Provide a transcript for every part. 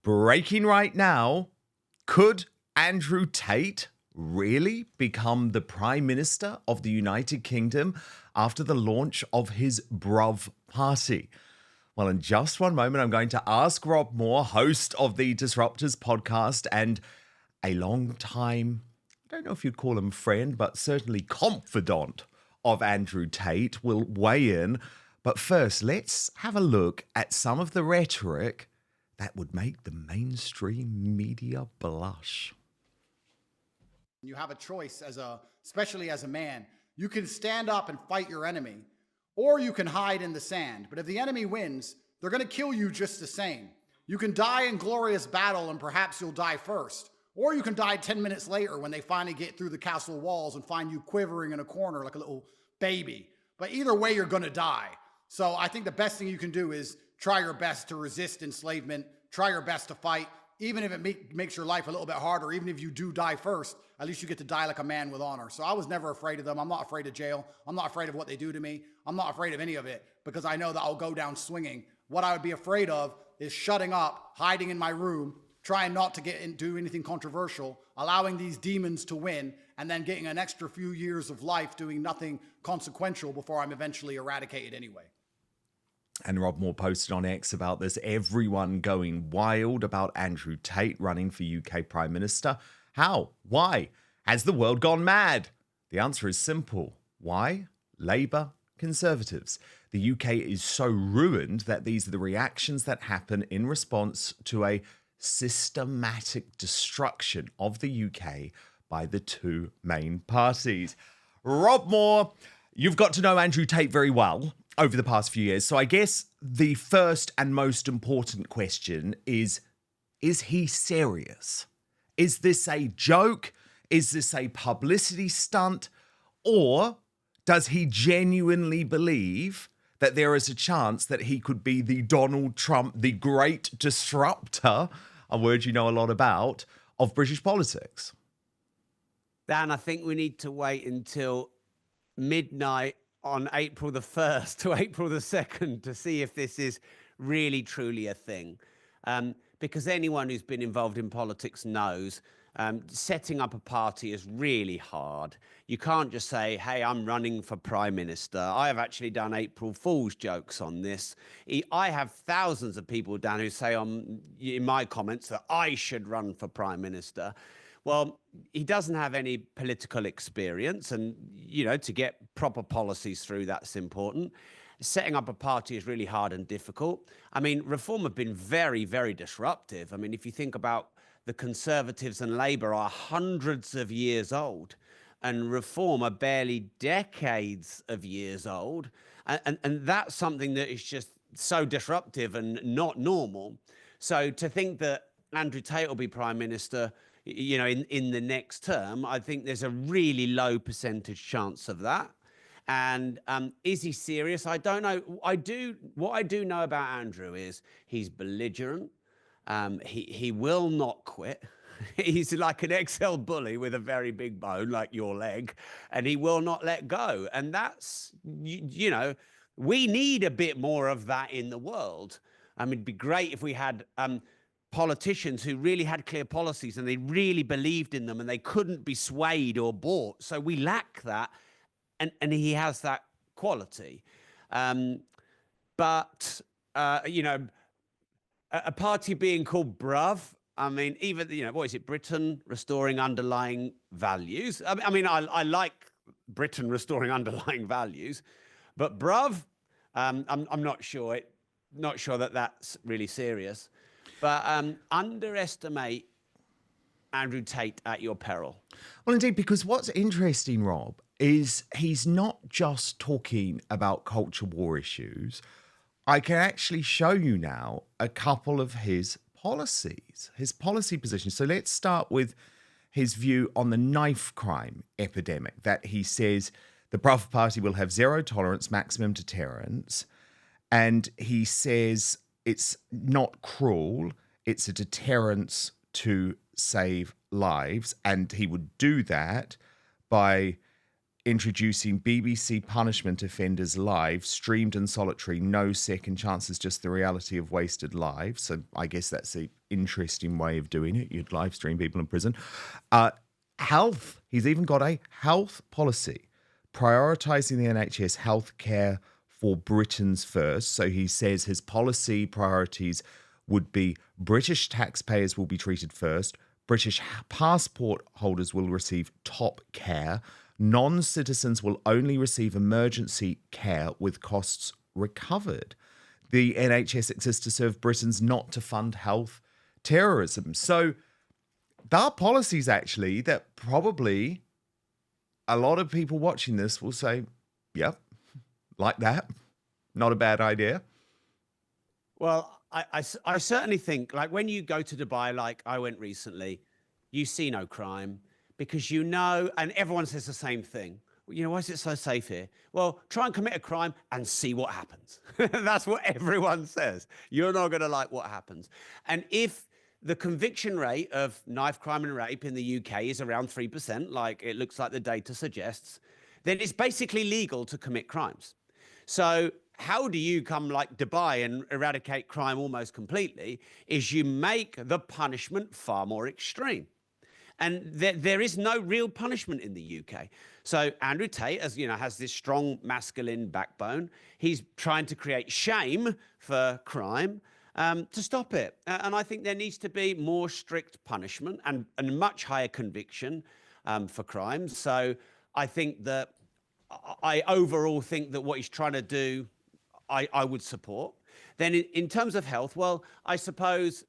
Breaking right now, could Andrew Tate really become the Prime Minister of the United Kingdom after the launch of his Bruv Party? Well, in just one moment, I'm going to ask Rob Moore, host of the Disruptors podcast and a long time, I don't know if you'd call him friend, but certainly confidant of Andrew Tate, will weigh in. But first, let's have a look at some of the rhetoric that would make the mainstream media blush. You have a choice, especially as a man. You can stand up and fight your enemy, or you can hide in the sand. But if the enemy wins, they're going to kill you just the same. You can die in glorious battle, and perhaps you'll die first. Or you can die 10 minutes later when they finally get through the castle walls and find you quivering in a corner like a little baby. But either way, you're going to die. So I think the best thing you can do is try your best to resist enslavement, try your best to fight, even if it makes your life a little bit harder, even if you do die first, at least you get to die like a man with honor. So I was never afraid of them. I'm not afraid of jail. I'm not afraid of what they do to me. I'm not afraid of any of it because I know that I'll go down swinging. What I would be afraid of is shutting up, hiding in my room, trying not to do anything controversial, allowing these demons to win, and then getting an extra few years of life doing nothing consequential before I'm eventually eradicated anyway. And Rob Moore posted on X about this. Everyone going wild about Andrew Tate running for UK Prime Minister. How? Why? Has the world gone mad? The answer is simple. Why? Labour, Conservatives. The UK is so ruined that these are the reactions that happen in response to a systematic destruction of the UK by the two main parties. Rob Moore, you've got to know Andrew Tate very well over the past few years. So I guess the first and most important question is he serious? Is this a joke? Is this a publicity stunt? Or does he genuinely believe that there is a chance that he could be the Donald Trump, the great disruptor, a word you know a lot about, of British politics? Dan, I think we need to wait until midnight on April the 1st to April the 2nd to see if this is really, truly a thing. Because anyone who's been involved in politics knows setting up a party is really hard. You can't just say, hey, I'm running for Prime Minister. I have actually done April Fool's jokes on this. I have thousands of people, Dan, who say in my comments that I should run for Prime Minister. Well, he doesn't have any political experience, and, you know, to get proper policies through, that's important. Setting up a party is really hard and difficult. I mean, Reform have been very, very disruptive. I mean, if you think about the Conservatives and Labour are hundreds of years old, and Reform are barely decades of years old. And that's something that is just so disruptive and not normal. So to think that Andrew Tate will be Prime Minister, you know, in the next term, I think there's a really low percentage chance of that. And is he serious? I don't know. What I do know about Andrew is he's belligerent. He will not quit. He's like an XL bully with a very big bone, like your leg, and he will not let go. And that's, you know, we need a bit more of that in the world. I mean, it'd be great if we had politicians who really had clear policies and they really believed in them and they couldn't be swayed or bought. So we lack that, and he has that quality. But you know, a party being called Bruv, I mean, even, you know, what is it, Britain restoring underlying values? I mean, I like Britain restoring underlying values, but Bruv, I'm not sure that that's really serious. But underestimate Andrew Tate at your peril. Well, indeed, because what's interesting, Rob, is he's not just talking about culture war issues. I can actually show you now a couple of his policies, his policy positions. So let's start with his view on the knife crime epidemic, that he says the Bruv Party will have zero tolerance, maximum deterrence. And he says it's not cruel, it's a deterrence to save lives. And he would do that by introducing BBC punishment offenders live, streamed and solitary, no second chances, just the reality of wasted lives. So I guess that's interesting way of doing it. You'd live stream people in prison. Health. He's even got a health policy prioritising the NHS health care for Britons first. So he says his policy priorities would be British taxpayers will be treated first, British passport holders will receive top care, non-citizens will only receive emergency care with costs recovered. The NHS exists to serve Britons, not to fund health terrorism. So there are policies actually that probably a lot of people watching this will say, yep, like that. Not a bad idea. Well, I certainly think, like, when you go to Dubai, like I went recently, you see no crime because you know, and everyone says the same thing. You know, why is it so safe here? Well, try and commit a crime and see what happens. That's what everyone says. You're not going to like what happens. And if the conviction rate of knife crime and rape in the UK is around 3%, like it looks like the data suggests, then it's basically legal to commit crimes. So how do you come like Dubai and eradicate crime almost completely? Is you make the punishment far more extreme. And there is no real punishment in the UK. So Andrew Tate, as you know, has this strong masculine backbone. He's trying to create shame for crime to stop it. And I think there needs to be more strict punishment and much higher conviction for crimes. So I think that I overall think that what he's trying to do, I would support. Then in terms of health, well, I suppose,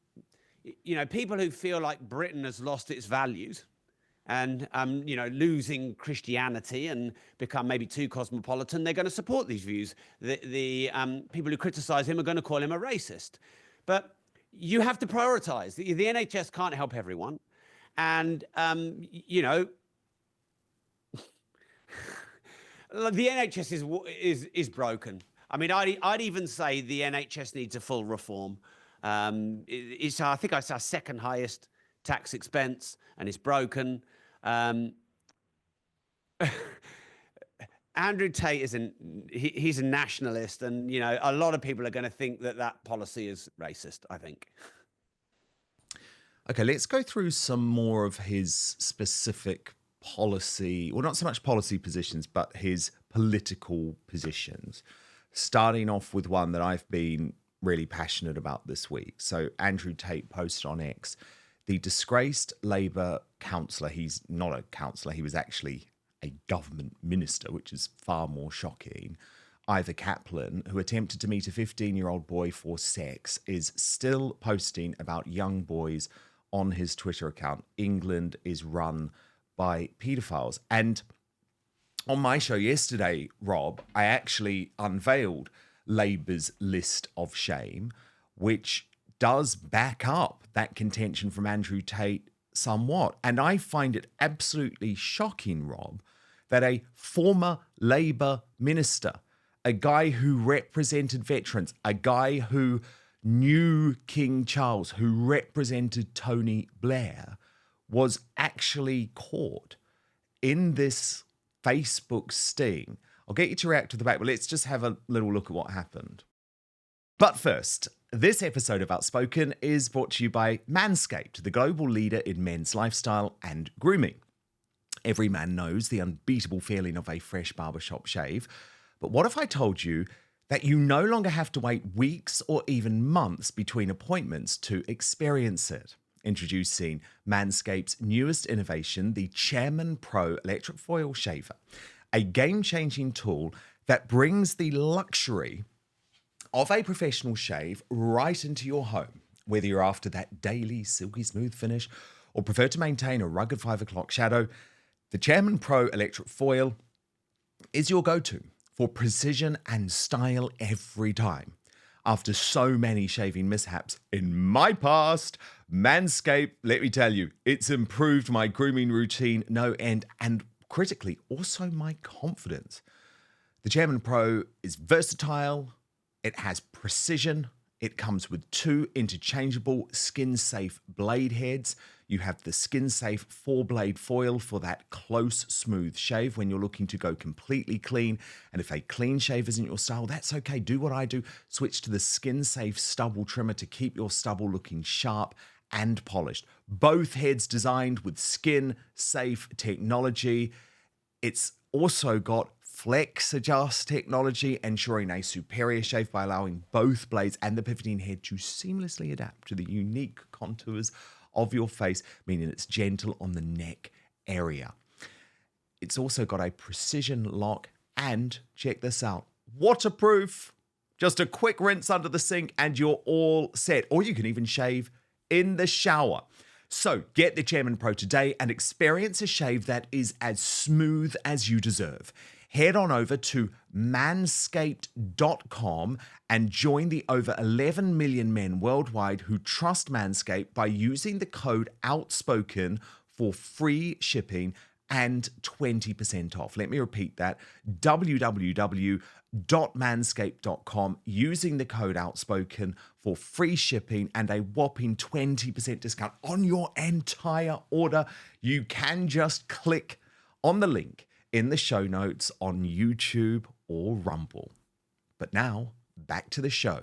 you know, people who feel like Britain has lost its values and, you know, losing Christianity and become maybe too cosmopolitan, they're going to support these views. The people who criticize him are going to call him a racist. But you have to prioritize. The NHS can't help everyone. And, you know, the NHS is broken. I mean, I'd even say the NHS needs a full reform. I think it's our second highest tax expense, and it's broken. Andrew Tate he's a nationalist, and you know a lot of people are going to think that policy is racist, I think. Okay, let's go through some more of his specific policy, well, not so much policy positions, but his political positions. Starting off with one that I've been really passionate about this week. So Andrew Tate posted on X, the disgraced Labour councillor, he's not a councillor, he was actually a government minister, which is far more shocking, Ivor Kaplan, who attempted to meet a 15-year-old boy for sex, is still posting about young boys on his Twitter account. England is run by paedophiles. And on my show yesterday, Rob, I actually unveiled Labour's list of shame, which does back up that contention from Andrew Tate somewhat. And I find it absolutely shocking, Rob, that a former Labour minister, a guy who represented veterans, a guy who knew King Charles, who represented Tony Blair, was actually caught in this Facebook sting. I'll get you to react to the back, but let's just have a little look at what happened. But first, this episode of Outspoken is brought to you by Manscaped, the global leader in men's lifestyle and grooming. Every man knows the unbeatable feeling of a fresh barbershop shave. But what if I told you that you no longer have to wait weeks or even months between appointments to experience it? Introducing Manscaped's newest innovation, the Chairman Pro Electric Foil Shaver, a game-changing tool that brings the luxury of a professional shave right into your home. Whether you're after that daily silky smooth finish or prefer to maintain a rugged 5 o'clock shadow, the Chairman Pro Electric Foil is your go-to for precision and style every time. After so many shaving mishaps in my past, Manscaped, let me tell you, it's improved my grooming routine no end, and critically, also my confidence. The Chairman Pro is versatile, it has precision, It comes with 2 interchangeable skin-safe blade heads. You have the skin-safe 4-blade foil for that close, smooth shave when you're looking to go completely clean. And if a clean shave isn't your style, that's okay. Do what I do. Switch to the skin-safe stubble trimmer to keep your stubble looking sharp and polished. Both heads designed with skin-safe technology. It's also got Flex Adjust technology, ensuring a superior shave by allowing both blades and the pivoting head to seamlessly adapt to the unique contours of your face, meaning it's gentle on the neck area. It's also got a precision lock and, check this out, waterproof. Just a quick rinse under the sink and you're all set. Or you can even shave in the shower. So get the Chairman Pro today and experience a shave that is as smooth as you deserve. Head on over to manscaped.com and join the over 11 million men worldwide who trust Manscaped by using the code Outspoken for free shipping and 20% off. Let me repeat that, www.manscaped.com, using the code Outspoken for free shipping and a whopping 20% discount on your entire order. You can just click on the link in the show notes on YouTube or Rumble. But now, back to the show.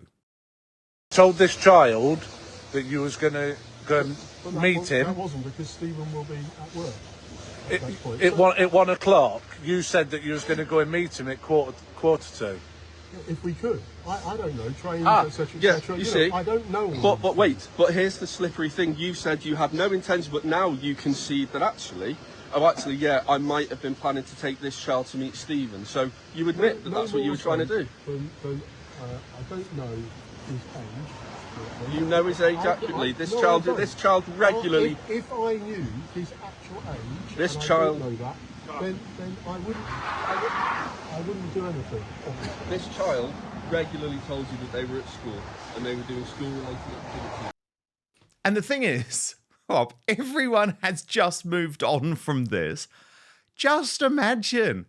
Told this child that you was going to go and meet him. That wasn't because Stephen will be at work. At 1 o'clock, you said that you was going to go and meet him at quarter to. If we could. I don't know, trains, etc. Yeah, etc. you see. I don't know. But wait, here's the slippery thing. You said you had no intention, but now you concede that actually, I might have been planning to take this child to meet Stephen. So you admit that that's what you were trying to do. I don't know his age. You know his age accurately. This child regularly. If I knew his actual age, This and child- I don't know that, then I wouldn't do anything. This child regularly told you that they were at school and they were doing school-related activities. And the thing is, Rob, everyone has just moved on from this. Just imagine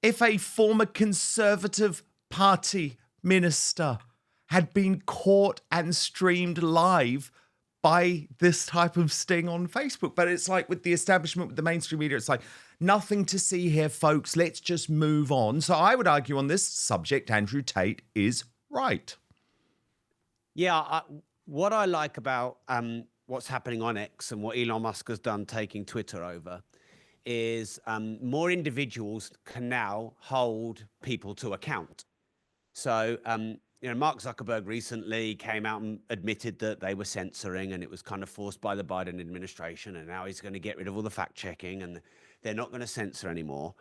if a former Conservative Party minister had been caught and streamed live by this type of sting on Facebook. But it's like with the establishment, with the mainstream media, it's like, nothing to see here, folks. Let's just move on. So I would argue on this subject, Andrew Tate is right. Yeah, what I like about what's happening on X and what Elon Musk has done taking Twitter over is more individuals can now hold people to account. So, Mark Zuckerberg recently came out and admitted that they were censoring and it was kind of forced by the Biden administration. And now he's going to get rid of all the fact checking and they're not going to censor anymore.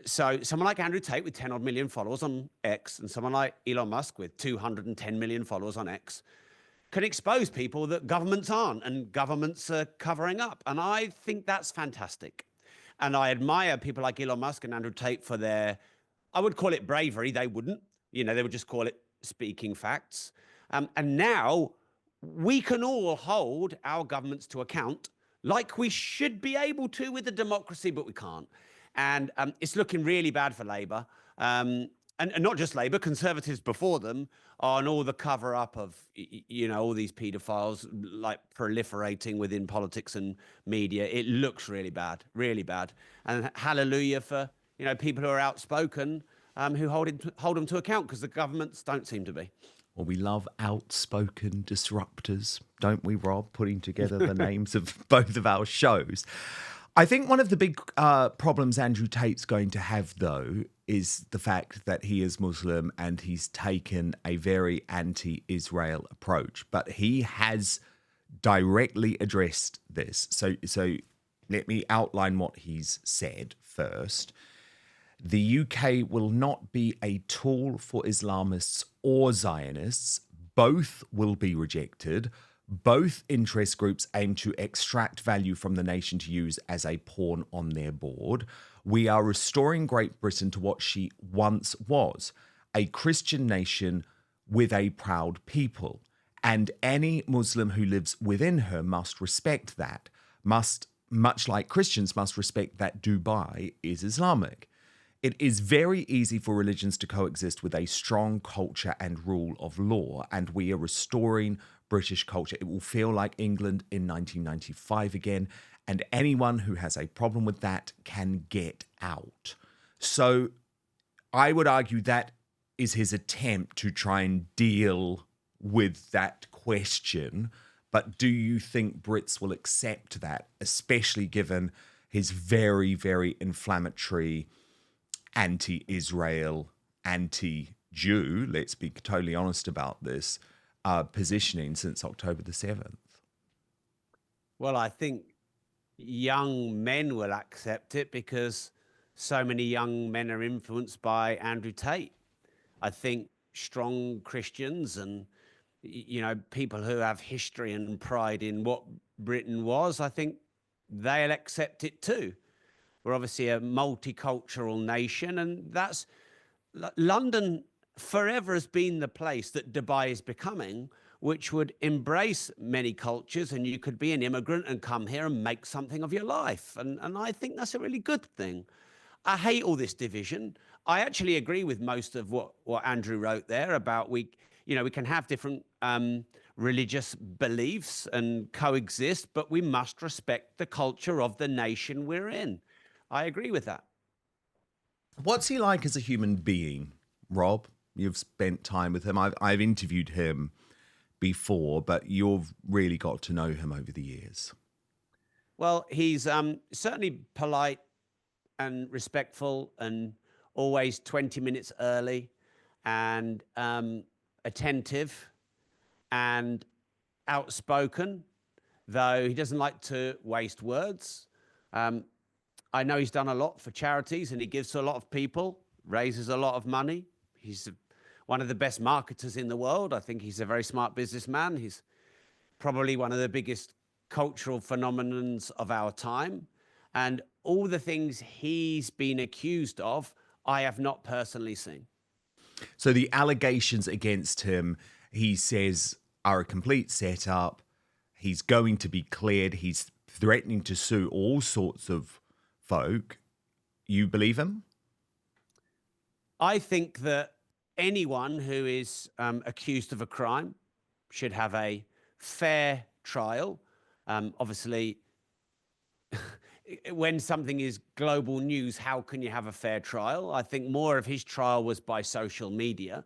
So someone like Andrew Tate with 10 odd million followers on X and someone like Elon Musk with 210 million followers on X can expose people that governments aren't and governments are covering up. And I think that's fantastic. And I admire people like Elon Musk and Andrew Tate for their, I would call it bravery. They wouldn't, they would just call it speaking facts. And now we can all hold our governments to account like we should be able to with a democracy, but we can't. And it's looking really bad for Labour. And not just Labour, Conservatives before them on all the cover up of, all these paedophiles like proliferating within politics and media. It looks really bad, really bad. And hallelujah for, people who are outspoken, who hold them to account, because the governments don't seem to be. Well, we love outspoken disruptors, don't we, Rob? Putting together the names of both of our shows. I think one of the big problems Andrew Tate's going to have, though, is the fact that he is Muslim and he's taken a very anti-Israel approach. But he has directly addressed this. So let me outline what he's said first. The UK will not be a tool for Islamists or Zionists. Both will be rejected. Both interest groups aim to extract value from the nation to use as a pawn on their board. We are restoring Great Britain to what she once was, a Christian nation with a proud people. And any Muslim who lives within her must respect that, much like Christians must respect that Dubai is Islamic. It is very easy for religions to coexist with a strong culture and rule of law, and we are restoring British culture. It will feel like England in 1995 again, and anyone who has a problem with that can get out. So I would argue that is his attempt to try and deal with that question. But do you think Brits will accept that, especially given his very, very inflammatory anti-Israel, anti-Jew, let's be totally honest about this, positioning since October the 7th? Well, I think young men will accept it because so many young men are influenced by Andrew Tate. I think strong Christians and, you know, people who have history and pride in what Britain was, I think they'll accept it too. We're obviously a multicultural nation, and that's London forever has been the place that Dubai is becoming, which would embrace many cultures, and you could be an immigrant and come here and make something of your life. And I think that's a really good thing. I hate all this division. I actually agree with most of what Andrew wrote there about we can have different religious beliefs and coexist, but we must respect the culture of the nation we're in. I agree with that. What's he like as a human being, Rob? You've spent time with him. I've interviewed him before, but you've really got to know him over the years. Well, he's certainly polite and respectful and always 20 minutes early and attentive and outspoken, though he doesn't like to waste words. I know he's done a lot for charities and he gives to a lot of people, raises a lot of money. He's one of the best marketers in the world. I think he's a very smart businessman. He's probably one of the biggest cultural phenomenons of our time. And all the things he's been accused of, I have not personally seen. So the allegations against him, he says, are a complete setup. He's going to be cleared. He's threatening to sue all sorts of folk. You believe him? I think that anyone who is accused of a crime should have a fair trial. Obviously, when something is global news, how can you have a fair trial? I think more of his trial was by social media.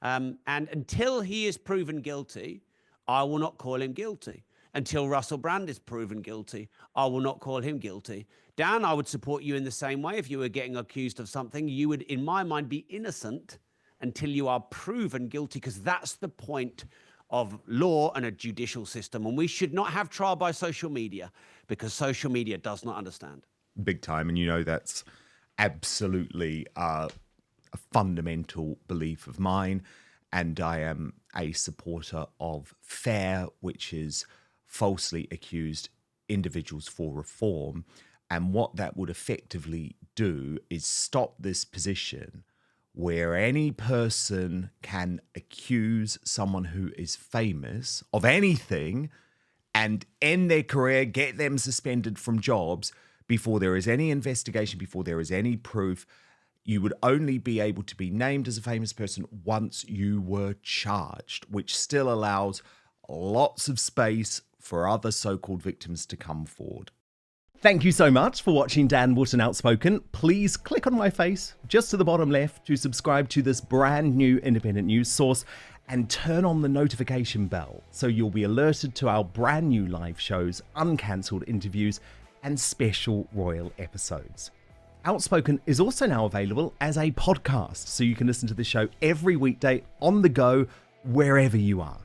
And until he is proven guilty, I will not call him guilty. Until Russell Brand is proven guilty, I will not call him guilty. Dan, I would support you in the same way. If you were getting accused of something, you would, in my mind, be innocent until you are proven guilty, because that's the point of law and a judicial system. And we should not have trial by social media, because social media does not understand. Big time. And you know that's absolutely a fundamental belief of mine. And I am a supporter of FAIR, which is falsely accused individuals for reform. And what that would effectively do is stop this position where any person can accuse someone who is famous of anything and end their career, get them suspended from jobs before there is any investigation, before there is any proof. You would only be able to be named as a famous person once you were charged, which still allows lots of space for other so-called victims to come forward. Thank you so much for watching Dan Wootton Outspoken. Please click on my face just to the bottom left to subscribe to this brand new independent news source and turn on the notification bell so you'll be alerted to our brand new live shows, uncancelled interviews, and special royal episodes. Outspoken is also now available as a podcast, so you can listen to the show every weekday on the go, wherever you are.